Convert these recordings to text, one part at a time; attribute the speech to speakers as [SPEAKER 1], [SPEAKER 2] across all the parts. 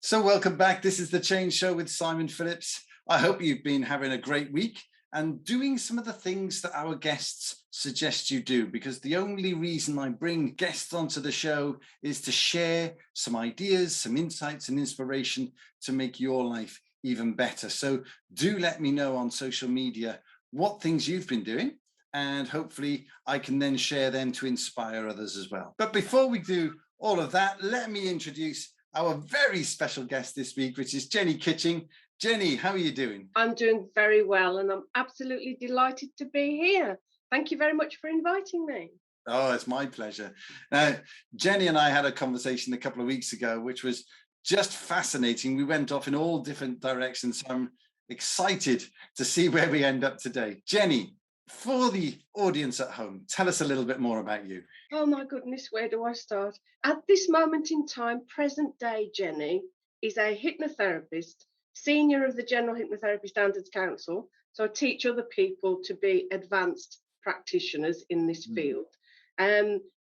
[SPEAKER 1] So welcome back. This is The Change Show with Simon Phillips. I hope you've been having a great week and doing some of the things that our guests suggest you do, because the only reason I bring guests onto the show is to share some ideas, some insights and inspiration to make your life even better. So do let me know on social media what things you've been doing, and hopefully I can then share them to inspire others as well. But before we do all of that, let me introduce our very special guest this week, which is Jennie Kitching. Jennie, how are you doing?
[SPEAKER 2] I'm doing very well, and I'm absolutely delighted to be here. Thank you very much for inviting me.
[SPEAKER 1] Oh, it's my pleasure. Now, Jennie and I had a conversation a couple of weeks ago, which was just fascinating. We went off in all different directions. So I'm excited to see where we end up today. Jennie, for the audience at home, tell us a little bit more about you.
[SPEAKER 2] Oh my goodness, where do I start? At this moment in time, present day, Jennie is a hypnotherapist, senior of the General Hypnotherapy Standards Council. So I teach other people to be advanced practitioners in this field.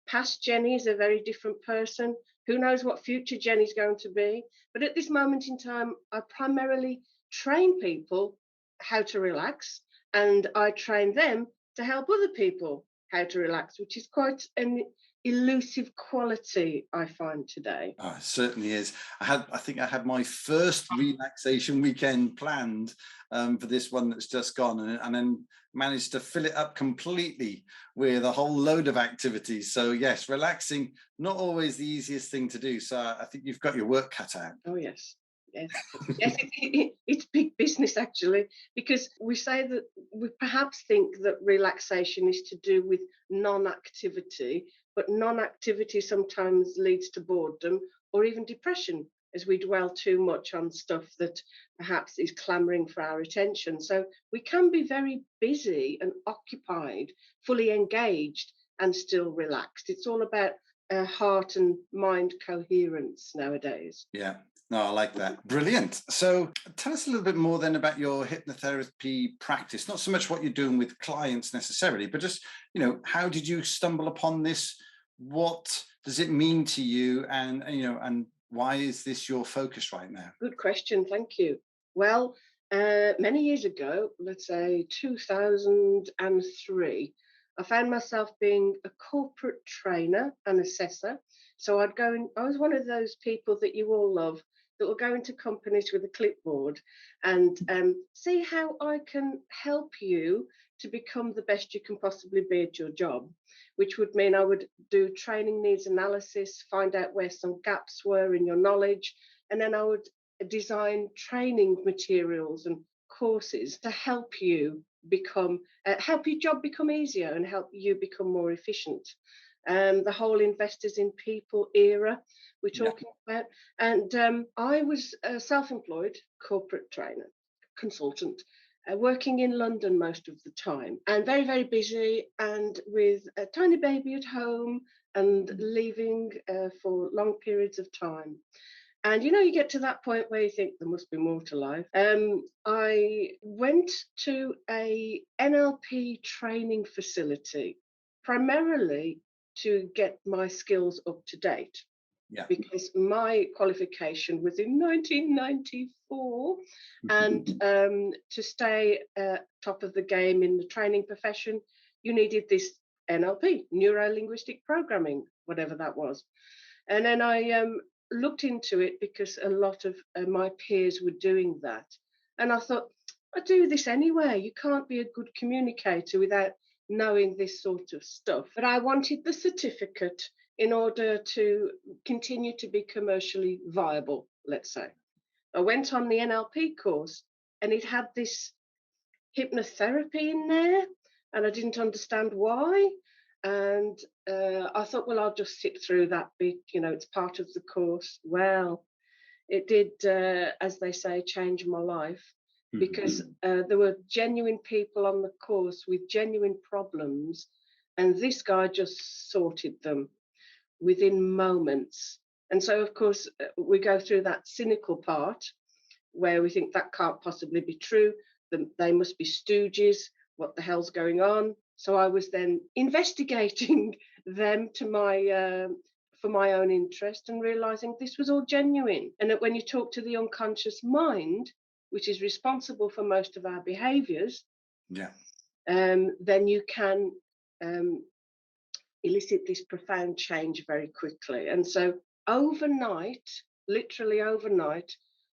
[SPEAKER 2] Past Jennie is a very different person. Who knows what future Jennie's going to be? But at this moment in time, I primarily train people how to relax, and I train them to help other people how to relax, which is quite an elusive quality I find today.
[SPEAKER 1] Oh, it certainly is. I think I had my first relaxation weekend planned for this one that's just gone, and then managed to fill it up completely with a whole load of activities. So yes, relaxing, not always the easiest thing to do. So I think you've got your work cut out.
[SPEAKER 2] Oh, yes. Yes, yes, it's big business actually, because we say that we perhaps think that relaxation is to do with non-activity, but non-activity sometimes leads to boredom or even depression, as we dwell too much on stuff that perhaps is clamoring for our attention. So we can be very busy and occupied, fully engaged, and still relaxed. It's all about heart and mind coherence nowadays.
[SPEAKER 1] Yeah. No, I like that. Brilliant. So tell us a little bit more then about your hypnotherapy practice. Not so much what you're doing with clients necessarily, but just, how did you stumble upon this? What does it mean to you? And, and why is this your focus right now?
[SPEAKER 2] Good question. Thank you. Well, many years ago, let's say 2003, I found myself being a corporate trainer and assessor. So I was one of those people that you all love that will go into companies with a clipboard and see how I can help you to become the best you can possibly be at your job, which would mean I would do training needs analysis, find out where some gaps were in your knowledge, and then I would design training materials and courses to help you help your job become easier and help you become more efficient. The whole investors in people era we're talking about. And I was a self-employed corporate trainer, consultant, working in London most of the time, and very, very busy, and with a tiny baby at home and leaving for long periods of time. And you get to that point where you think there must be more to life. I went to a Nlp training facility primarily to get my skills up to date.
[SPEAKER 1] Yeah.
[SPEAKER 2] Because my qualification was in 1994, and to stay top of the game in the training profession, you needed this NLP, neuro-linguistic programming, whatever that was. And then I looked into it because a lot of my peers were doing that. And I thought, I do this anyway. You can't be a good communicator without knowing this sort of stuff. But I wanted the certificate in order to continue to be commercially viable, let's say. I went on the NLP course and it had this hypnotherapy in there, and I didn't understand why. And I thought, well, I'll just sit through that bit, it's part of the course. Well, it did, as they say, change my life, because there were genuine people on the course with genuine problems, and this guy just sorted them within moments. And so, of course, we go through that cynical part where we think that can't possibly be true. They must be stooges. What the hell's going on? So I was then investigating them for for my own interest and realizing this was all genuine. And that when you talk to the unconscious mind, which is responsible for most of our behaviors,
[SPEAKER 1] Yeah.
[SPEAKER 2] then you can elicit this profound change very quickly. And so overnight, literally overnight,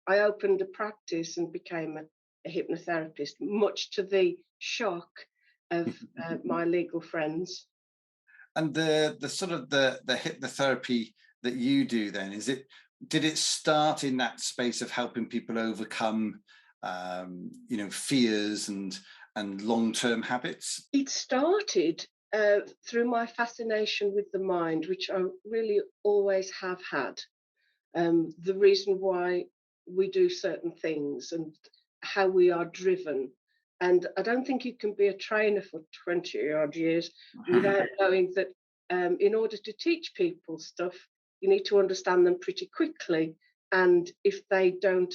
[SPEAKER 2] I opened a practice and became a hypnotherapist, much to the shock of my legal friends.
[SPEAKER 1] And the sort of the hypnotherapy that you do then, did it start in that space of helping people overcome fears and long-term habits?
[SPEAKER 2] It started through my fascination with the mind, which I really always have had. The reason why we do certain things and how we are driven. And I don't think you can be a trainer for 20 odd years without knowing that in order to teach people stuff, you need to understand them pretty quickly. And if they don't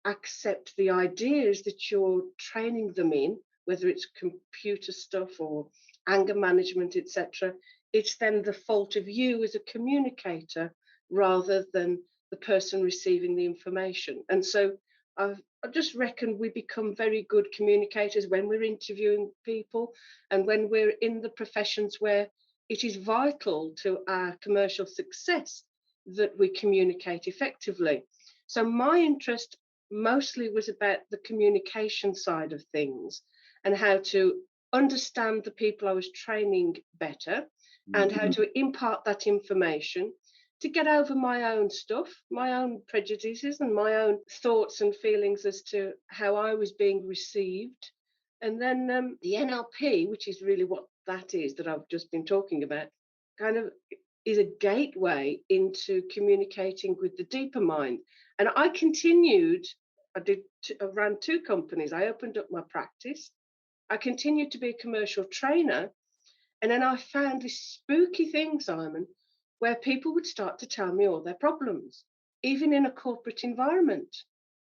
[SPEAKER 2] accept the ideas that you're training them in, whether it's computer stuff or anger management, etc., it's then the fault of you as a communicator rather than the person receiving the information. And so I just reckon we become very good communicators when we're interviewing people and when we're in the professions where it is vital to our commercial success that we communicate effectively. So my interest mostly was about the communication side of things and how to understand the people I was training better and how to impart that information to get over my own stuff, my own prejudices and my own thoughts and feelings as to how I was being received. And then the NLP, which is really what that is that I've just been talking about, kind of is a gateway into communicating with the deeper mind. And I continued, I ran two companies. I opened up my practice. I continued to be a commercial trainer. And then I found this spooky thing, Simon, where people would start to tell me all their problems, even in a corporate environment.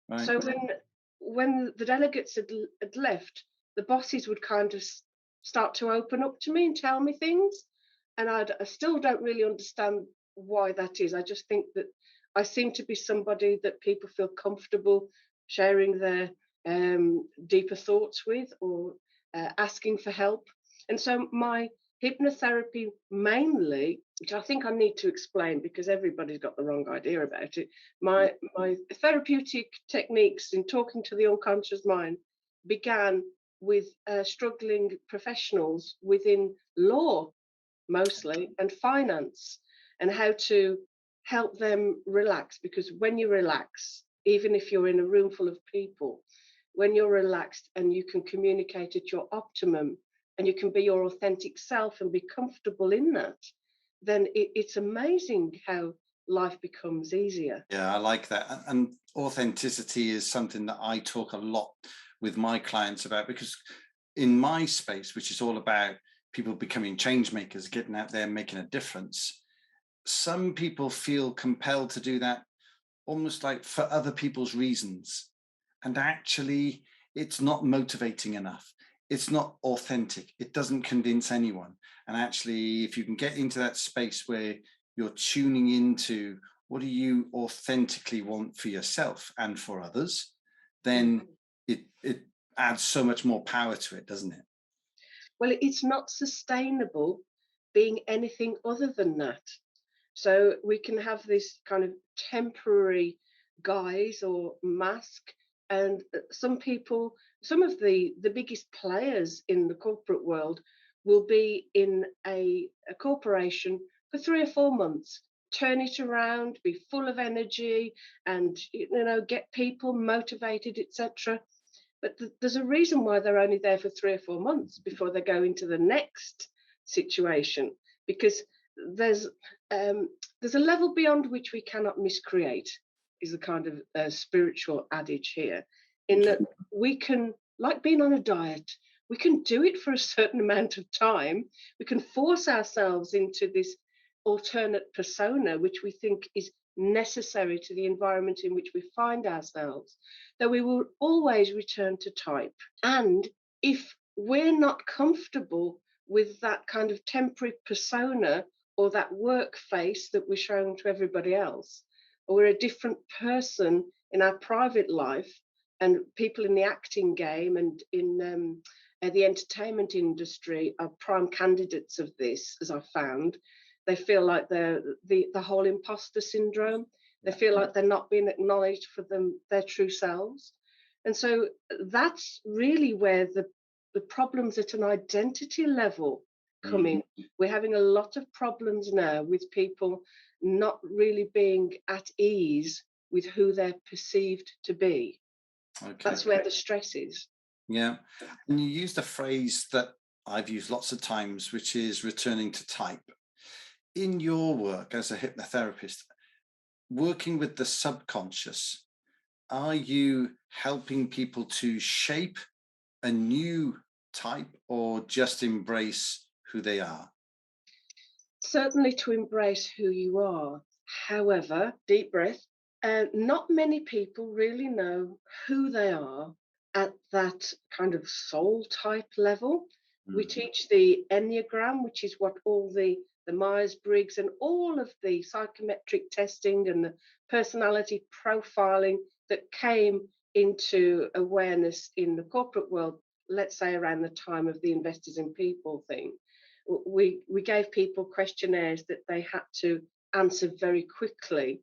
[SPEAKER 2] Right. So when the delegates had left, the bosses would kind of start to open up to me and tell me things. And I still don't really understand why that is. I just think that I seem to be somebody that people feel comfortable sharing their deeper thoughts with or asking for help. And so my hypnotherapy mainly, which I think I need to explain because everybody's got the wrong idea about it, my therapeutic techniques in talking to the unconscious mind began with struggling professionals within law mostly and finance, and how to help them relax, because when you relax, even if you're in a room full of people, when you're relaxed and you can communicate at your optimum and you can be your authentic self and be comfortable in that, then it's amazing how life becomes easier.
[SPEAKER 1] Yeah, I like that. And authenticity is something that I talk a lot with my clients about, because in my space, which is all about people becoming change makers, getting out there and making a difference, some people feel compelled to do that almost like for other people's reasons. And actually, it's not motivating enough. It's not authentic. It doesn't convince anyone. And actually, if you can get into that space where you're tuning into what do you authentically want for yourself and for others, then it adds so much more power to it, doesn't it?
[SPEAKER 2] Well, it's not sustainable being anything other than that. So we can have this kind of temporary guise or mask. And some of the biggest players in the corporate world will be in a corporation for 3 or 4 months, turn it around, be full of energy and, get people motivated, etc. But there's a reason why they're only there for 3 or 4 months before they go into the next situation, because there's a level beyond which we cannot miscreate, is the kind of spiritual adage here, in that we can, like being on a diet, we can do it for a certain amount of time. We can force ourselves into this alternate persona, which we think is necessary to the environment in which we find ourselves, that we will always return to type. And if we're not comfortable with that kind of temporary persona or that work face that we're showing to everybody else, or we're a different person in our private life. And people in the acting game and in the entertainment industry are prime candidates of this, as I've found. They feel like they're the whole imposter syndrome. They feel like they're not being acknowledged for their true selves. And so that's really where the problems at an identity level come in. We're having a lot of problems now with people not really being at ease with who they're perceived to be. Okay. That's where the stress is.
[SPEAKER 1] Yeah. And you used a phrase that I've used lots of times, which is returning to type. In your work as a hypnotherapist, working with the subconscious, are you helping people to shape a new type or just embrace who they are?
[SPEAKER 2] Certainly to embrace who you are. However, deep breath, not many people really know who they are at that kind of soul type level. We teach the Enneagram, which is what all the Myers-Briggs and all of the psychometric testing and the personality profiling that came into awareness in the corporate world, let's say around the time of the Investors in People thing. We gave people questionnaires that they had to answer very quickly,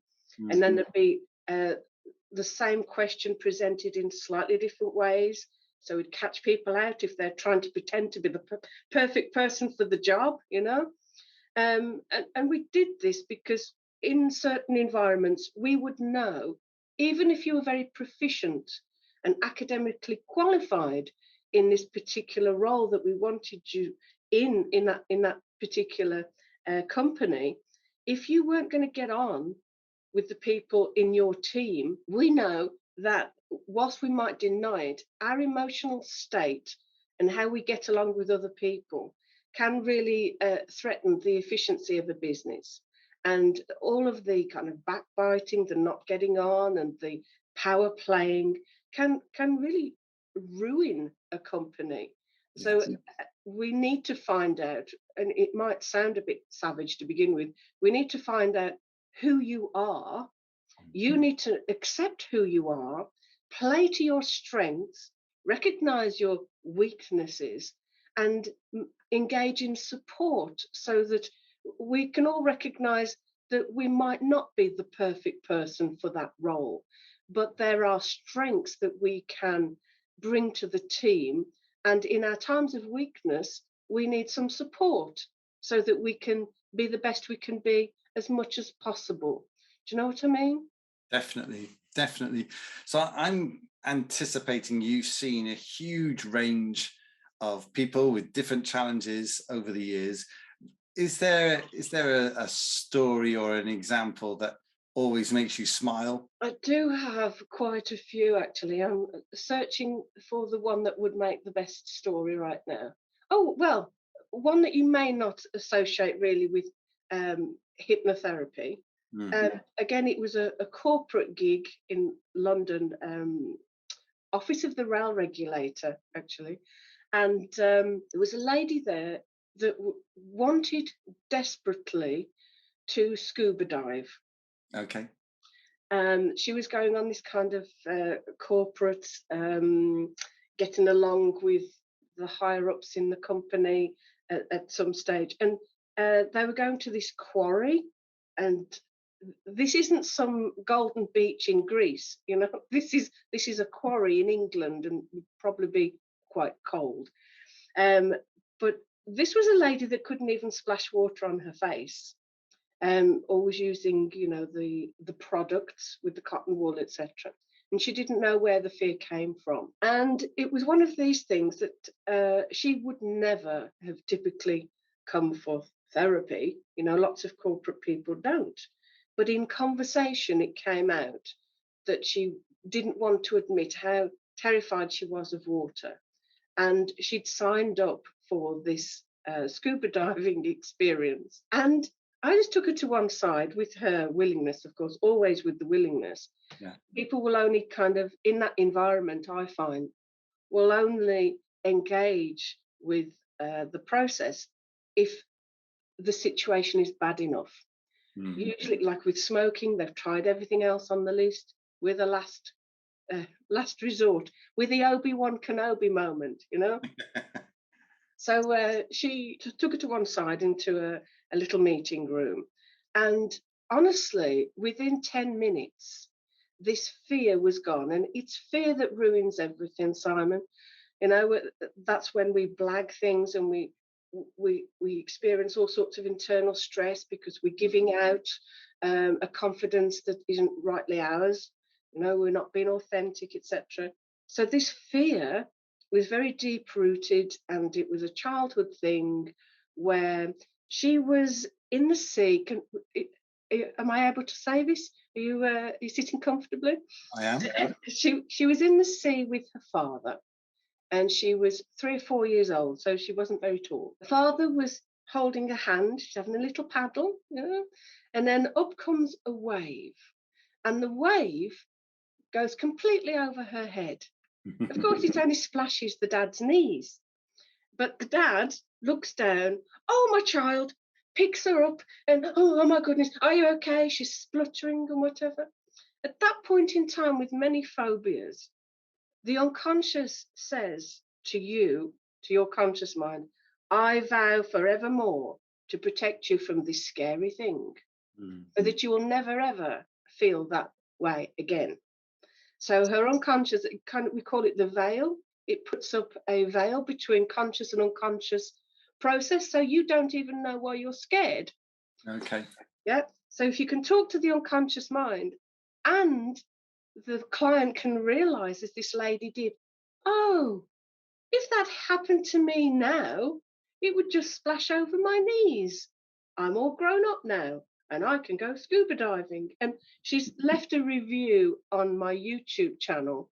[SPEAKER 2] and then there'd be the same question presented in slightly different ways. So we'd catch people out if they're trying to pretend to be the perfect person for the job, you know. And we did this because in certain environments, we would know, even if you were very proficient and academically qualified in this particular role that we wanted you in that particular company, if you weren't going to get on with the people in your team, we know that whilst we might deny it, our emotional state and how we get along with other people can really threaten the efficiency of a business. And all of the kind of backbiting, the not getting on, and the power playing can really ruin a company. So we need to find out, and it might sound a bit savage to begin with, we need to find out who you are. You need to accept who you are, play to your strengths, recognize your weaknesses, and engage in support so that we can all recognize that we might not be the perfect person for that role, but there are strengths that we can bring to the team. And in our times of weakness, we need some support so that we can be the best we can be as much as possible. Do you know what I mean?
[SPEAKER 1] Definitely. So I'm anticipating you've seen a huge range of people with different challenges over the years. Is there a story or an example that always makes you smile?
[SPEAKER 2] I do have quite a few, actually. I'm searching for the one that would make the best story right now. Oh, well, one that you may not associate really with hypnotherapy. Again, it was a corporate gig in London, Office of the Rail Regulator, actually. And there was a lady there that wanted desperately to scuba dive.
[SPEAKER 1] Okay.
[SPEAKER 2] She was going on this kind of corporate, getting along with the higher ups in the company at some stage. And they were going to this quarry, and this isn't some golden beach in Greece, you know. This is a quarry in England, and would probably be quite cold. But this was a lady that couldn't even splash water on her face. Always using, you know, the products with the cotton wool, etc. And she didn't know where the fear came from. And it was one of these things that she would never have typically come for therapy. You know, lots of corporate people don't. But in conversation, it came out that she didn't want to admit how terrified she was of water. And she'd signed up for this scuba diving experience. And I just took her to one side with her willingness, of course, always with the willingness.
[SPEAKER 1] Yeah.
[SPEAKER 2] People will only kind of, in that environment, I find, will only engage with the process if the situation is bad enough. Usually, like with smoking, they've tried everything else on the list. We're the last resort. We're the Obi-Wan Kenobi moment, you know. So she took her to one side into a little meeting room, and honestly, within 10 minutes, this fear was gone. And it's fear that ruins everything, Simon. You know, that's when we blag things, and we experience all sorts of internal stress because we're giving out a confidence that isn't rightly ours. You know, we're not being authentic, etc. So this fear was very deep rooted, and it was a childhood thing where she was in the sea. Am I able to say this? Are you sitting comfortably?
[SPEAKER 1] I am.
[SPEAKER 2] She was in the sea with her father, and she was 3 or 4 years old, so she wasn't very tall. The father was holding a hand, she's having a little paddle, you know, and then up comes a wave, and the wave goes completely over her head. Of course, it only splashes the dad's knees, but the dad looks down, oh, my child, picks her up, and oh my goodness, are you okay? She's spluttering and whatever. At that point in time, with many phobias, the unconscious says to you, to your conscious mind, I vow forevermore to protect you from this scary thing, so that you will never, ever feel that way again. So her unconscious, we call it the veil. It puts up a veil between conscious and unconscious process, so you don't even know why you're scared.
[SPEAKER 1] Okay.
[SPEAKER 2] Yeah. So if you can talk to the unconscious mind, and the client can realize, as this lady did, oh, if that happened to me now, it would just splash over my knees. I'm all grown up now, and I can go scuba diving. And she's left a review on my YouTube channel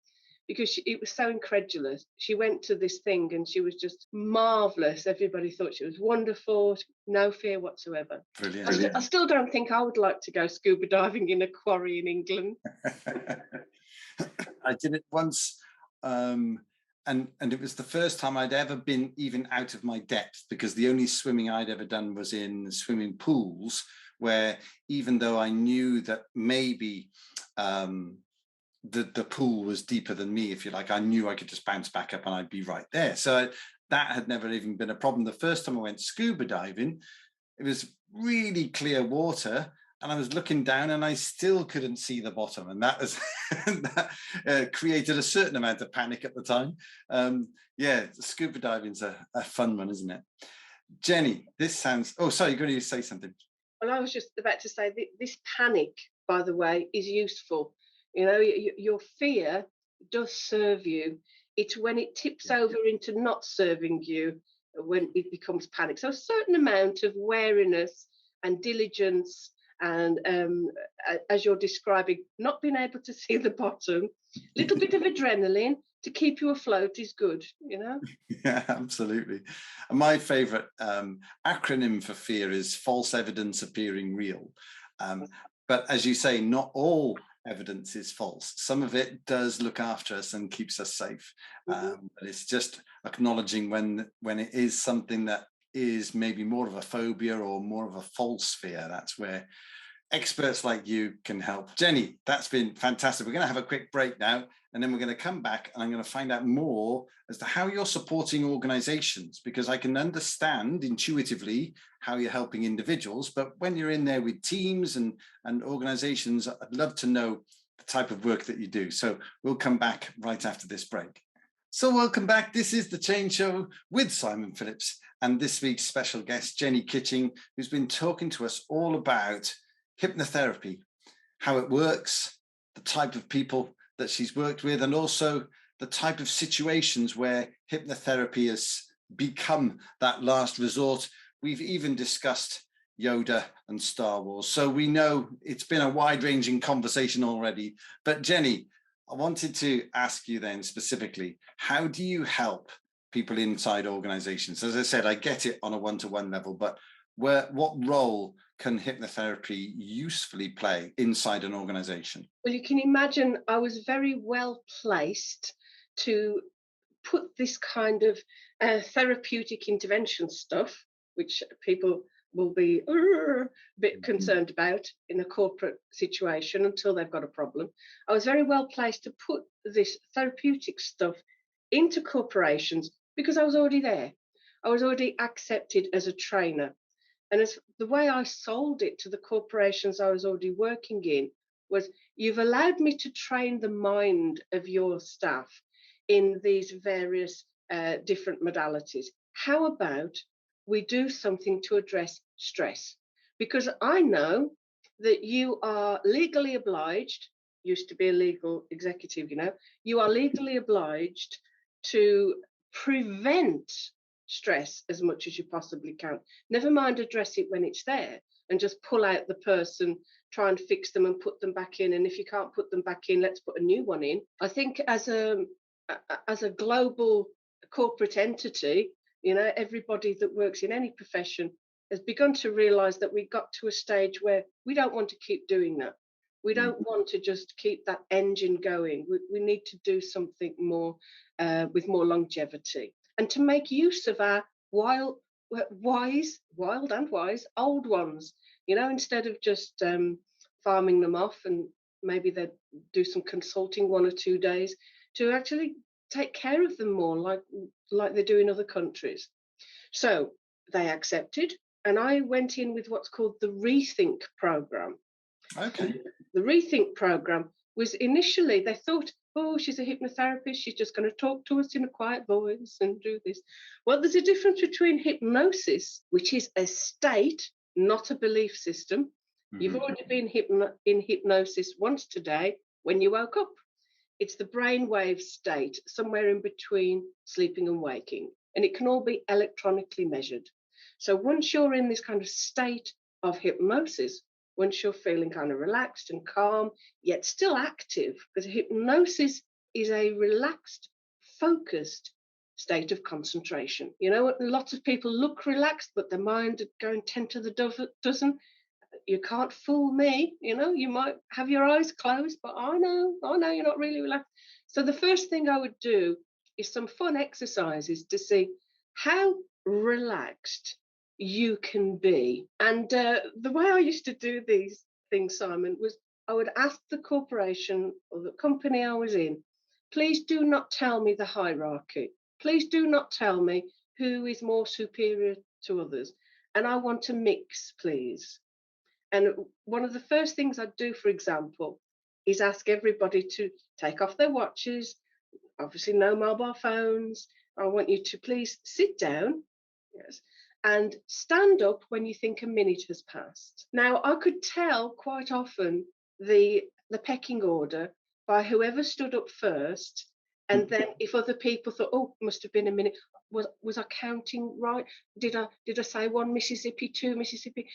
[SPEAKER 2] because it was so incredulous. She went to this thing and she was just marvelous. Everybody thought she was wonderful, no fear whatsoever.
[SPEAKER 1] Brilliant.
[SPEAKER 2] I still don't think I would like to go scuba diving in a quarry in England.
[SPEAKER 1] I did it once, and it was the first time I'd ever been even out of my depth, because the only swimming I'd ever done was in swimming pools, where even though I knew that maybe the pool was deeper than me, if you like, I knew I could just bounce back up and I'd be right there. So that had never even been a problem. The first time I went scuba diving, it was really clear water, and I was looking down and I still couldn't see the bottom. And that was that created a certain amount of panic at the time. Yeah, scuba diving's a fun one, isn't it? Jenny, this sounds, oh, sorry, you're going to say something.
[SPEAKER 2] Well, I was just about to say this panic, by the way, is useful. You know, your fear does serve you. It's when it tips over into not serving you when it becomes panic. So a certain amount of wariness and diligence, and as you're describing, not being able to see the bottom, little bit of adrenaline to keep you afloat is good, you know?
[SPEAKER 1] Yeah, absolutely. And my favorite acronym for fear is false evidence appearing real. But as you say, not all evidence is false. Some of it does look after us and keeps us safe. But it's just acknowledging when it is something that is maybe more of a phobia or more of a false fear. That's where experts like you can help. Jenny, that's been fantastic. We're going to have a quick break now, and then we're going to come back and I'm going to find out more as to how you're supporting organizations, because I can understand intuitively how you're helping individuals, but when you're in there with teams and organizations, I'd love to know the type of work that you do. So we'll come back right after this break. So welcome back. This is The Change Show with Simon Phillips, and this week's special guest, Jennie Kitching, who's been talking to us all about hypnotherapy, how it works, the type of people that she's worked with, and also the type of situations where hypnotherapy has become that last resort. We've even discussed Yoda and Star Wars. So we know it's been a wide-ranging conversation already. But Jenny, I wanted to ask you then specifically, how do you help people inside organizations? As I said, I get it on a one-to-one level, but what role can hypnotherapy usefully play inside an organization?
[SPEAKER 2] Well, you can imagine I was very well placed to put this kind of therapeutic intervention stuff, which people will be a bit concerned about in a corporate situation until they've got a problem. I was very well placed to put this therapeutic stuff into corporations because I was already there. I was already accepted as a trainer. And as the way I sold it to the corporations I was already working in was, you've allowed me to train the mind of your staff in these various different modalities. How about we do something to address stress? Because I know that you are legally obliged, used to be a legal executive, you are legally obliged to prevent stress as much as you possibly can. Never mind address it when it's there and just pull out the person, try and fix them and put them back in. And if you can't put them back in, let's put a new one in. I think as a global corporate entity, everybody that works in any profession has begun to realize that we got to a stage where we don't want to keep doing that. We don't want to just keep that engine going. We need to do something more with more longevity, and to make use of our wild and wise old ones, instead of just farming them off, and maybe they'd do some consulting 1 or 2 days, to actually take care of them more like they do in other countries. So they accepted, and I went in with what's called the Rethink Program.
[SPEAKER 1] Okay.
[SPEAKER 2] The Rethink Program was initially, they thought, oh, she's a hypnotherapist, she's just going to talk to us in a quiet voice and do this. Well, there's a difference between hypnosis, which is a state, not a belief system. Mm-hmm. You've already been in hypnosis once today when you woke up. It's the brainwave state, somewhere in between sleeping and waking, and it can all be electronically measured. So once you're in this kind of state of hypnosis, once you're feeling kind of relaxed and calm, yet still active, because hypnosis is a relaxed, focused state of concentration. Lots of people look relaxed, but their mind are going 10 to the dozen. You can't fool me. You might have your eyes closed, but I know you're not really relaxed. So the first thing I would do is some fun exercises to see how relaxed you can be. And the way I used to do these things, Simon, was I would ask the corporation or the company I was in, please do not tell me the hierarchy. Please do not tell me who is more superior to others. And I want to mix, please. And one of the first things I'd do, for example, is ask everybody to take off their watches, obviously no mobile phones. I want you to please sit down, yes, and stand up when you think a minute has passed. Now, I could tell quite often the pecking order by whoever stood up first, and then if other people thought, oh, must have been a minute, was I counting right? Did I say 1 Mississippi, 2 Mississippi?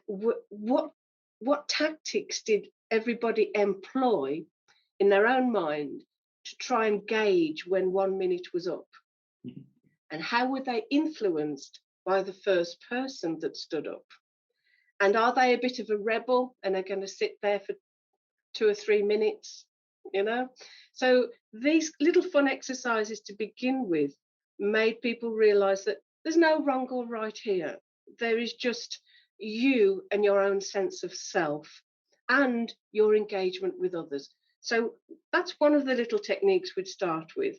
[SPEAKER 2] What tactics did everybody employ in their own mind to try and gauge when 1 minute was up? Mm-hmm. And how were they influenced by the first person that stood up? And are they a bit of a rebel and are going to sit there for 2 or 3 minutes? So these little fun exercises to begin with made people realize that there's no wrong or right here. There is just you and your own sense of self and your engagement with others. So that's one of the little techniques we'd start with.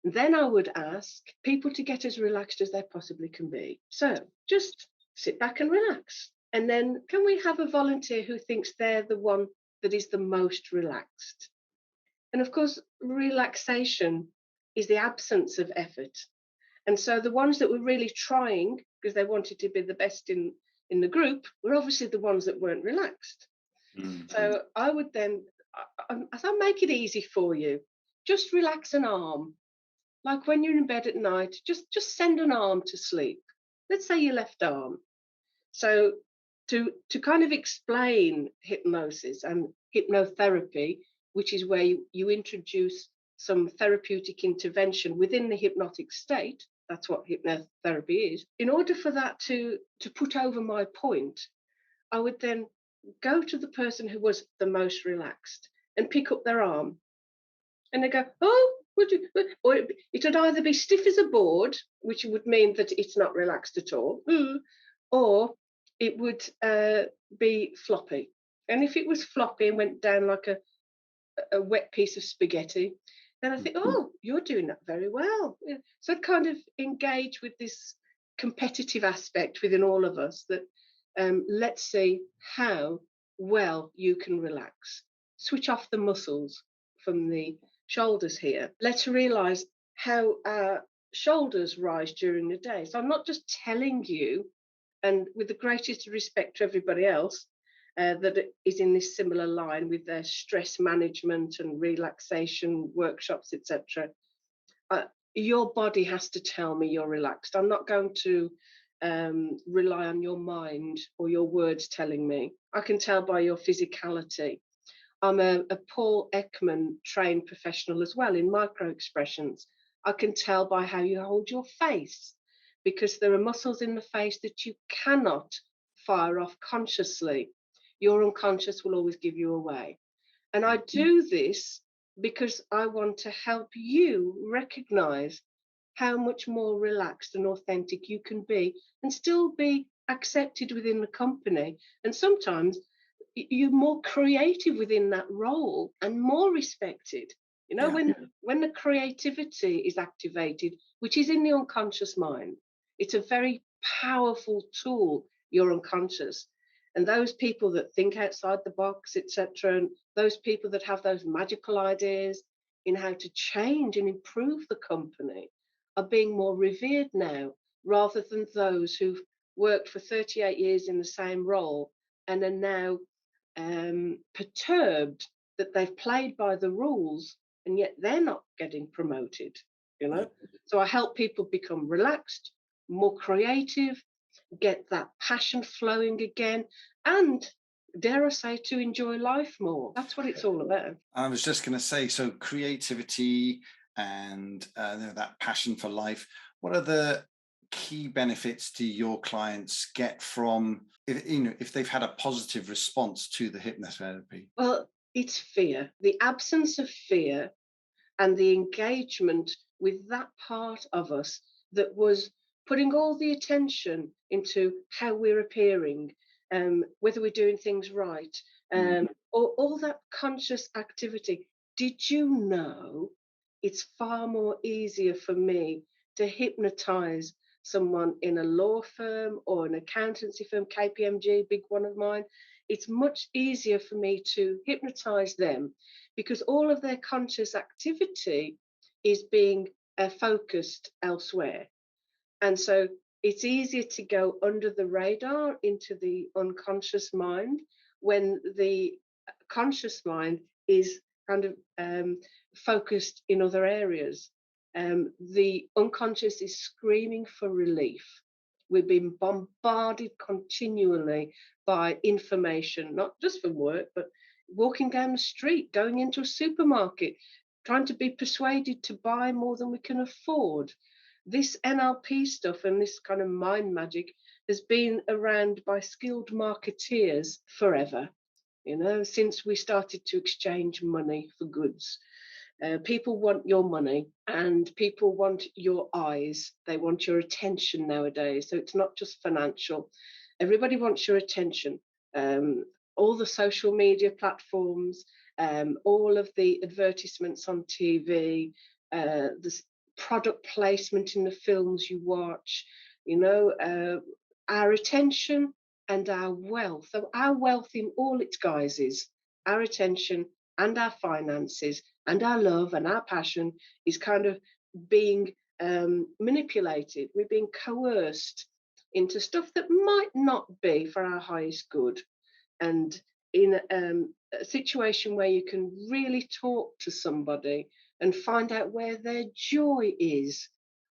[SPEAKER 2] Then I would ask people to get as relaxed as they possibly can be. So just sit back and relax. And then can we have a volunteer who thinks they're the one that is the most relaxed? And of course, relaxation is the absence of effort. And so the ones that were really trying because they wanted to be the best in the group were obviously the ones that weren't relaxed. Mm-hmm. So I would then, as I make it easy for you, just relax an arm. Like when you're in bed at night, just send an arm to sleep. Let's say your left arm. So to kind of explain hypnosis and hypnotherapy, which is where you introduce some therapeutic intervention within the hypnotic state, that's what hypnotherapy is. In order for that to put over my point, I would then go to the person who was the most relaxed and pick up their arm. And they go, oh, or it would either be stiff as a board, which would mean that it's not relaxed at all, or it would be floppy. And if it was floppy and went down like a wet piece of spaghetti, then I think, oh, you're doing that very well. Yeah. So I'd kind of engage with this competitive aspect within all of us that let's see how well you can relax. Switch off the muscles from the shoulders here. Let's realize how our shoulders rise during the day. So I'm not just telling you, and with the greatest respect to everybody else that is in this similar line with their stress management and relaxation workshops, etc. Your body has to tell me you're relaxed. I'm not going to rely on your mind or your words telling me. I can tell by your physicality. I'm a Paul Ekman trained professional as well in micro expressions. I can tell by how you hold your face, because there are muscles in the face that you cannot fire off consciously. Your unconscious will always give you away. And I do this because I want to help you recognize how much more relaxed and authentic you can be and still be accepted within the company. And sometimes you're more creative within that role and more respected. You know, when the creativity is activated, which is in the unconscious mind, it's a very powerful tool, your unconscious. And those people that think outside the box, etc., and those people that have those magical ideas in how to change and improve the company are being more revered now, rather than those who've worked for 38 years in the same role and are now perturbed that they've played by the rules and yet they're not getting promoted, you know. So I help people become relaxed, more creative, get that passion flowing again, and dare I say, to enjoy life more. That's what it's all about.
[SPEAKER 1] I was just going to say, so creativity and that passion for life, what are the key benefits do your clients get from, if they've had a positive response to the hypnotherapy?
[SPEAKER 2] Well, it's fear, the absence of fear, and the engagement with that part of us that was putting all the attention into how we're appearing, whether we're doing things right, or all that conscious activity. Did you know it's far more easier for me to hypnotize someone in a law firm or an accountancy firm, KPMG, big one of mine? It's much easier for me to hypnotize them because all of their conscious activity is being focused elsewhere. And so it's easier to go under the radar into the unconscious mind when the conscious mind is kind of focused in other areas. The unconscious is screaming for relief. We've been bombarded continually by information, not just from work, but walking down the street, going into a supermarket, trying to be persuaded to buy more than we can afford. This NLP stuff and this kind of mind magic has been around by skilled marketeers forever, you know, since we started to exchange money for goods. People want your money and people want your eyes. They want your attention nowadays. So it's not just financial. Everybody wants your attention. All the social media platforms, all of the advertisements on TV, the product placement in the films you watch, you know, our attention and our wealth. So our wealth in all its guises, our attention and our finances and our love and our passion is kind of being manipulated. We're being coerced into stuff that might not be for our highest good. And in a situation where you can really talk to somebody and find out where their joy is,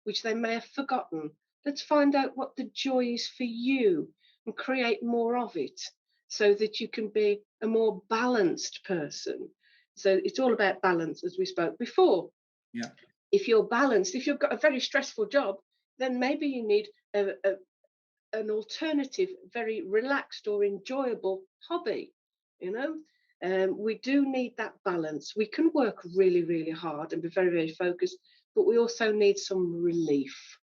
[SPEAKER 2] which they may have forgotten. Let's find out what the joy is for you and create more of it so that you can be a more balanced person. So it's all about balance, as we spoke before.
[SPEAKER 1] Yeah.
[SPEAKER 2] If you're balanced, if you've got a very stressful job, then maybe you need an alternative, very relaxed or enjoyable hobby, you know. We do need that balance. We can work really, really hard and be very, very focused, but we also need some relief.